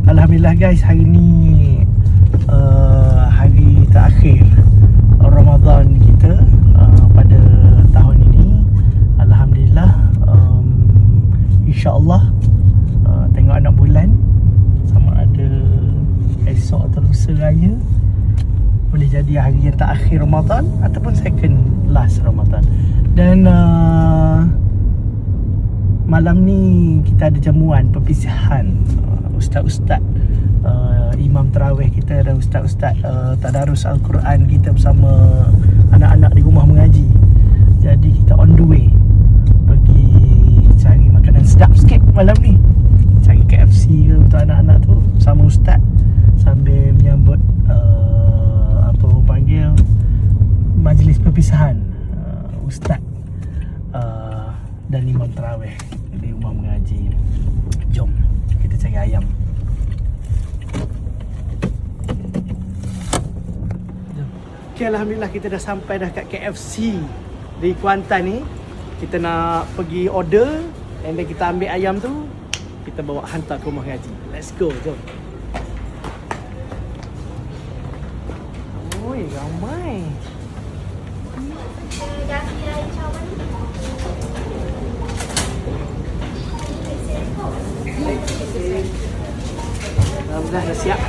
Alhamdulillah guys, hari ni hari terakhir Ramadan kita pada tahun ini. Alhamdulillah, InsyaAllah tengok anak bulan sama ada esok atau lusa raya boleh jadi hari yang terakhir Ramadan ataupun second last Ramadan. Dan malam ni kita ada jamuan perpisahan ustaz-ustaz, imam tarawih kita dan ustaz-ustaz tadarus Al-Quran kita bersama anak-anak di rumah mengaji. Jadi kita on the way pergi cari makanan sedap sikit malam ni, cari KFC ke untuk anak-anak tu bersama ustaz, sambil menyambut apa orang panggil majlis perpisahan ustaz dan imam tarawih di rumah mengaji. Jom kita cari ayam. Okay, Alhamdulillah kita dah sampai dah kat KFC di Kuantan ni. Kita nak pergi order and then kita ambil ayam tu, kita bawa hantar ke rumah mengaji. Let's go, jom. Oi, ramai. Alhamdulillah dah siap.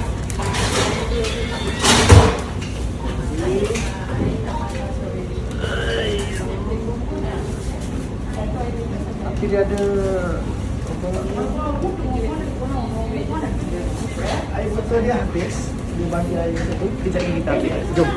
Tapi dia ada air botol dia habis. Dia bagi air botol, kejap lagi kita ambil. Jom.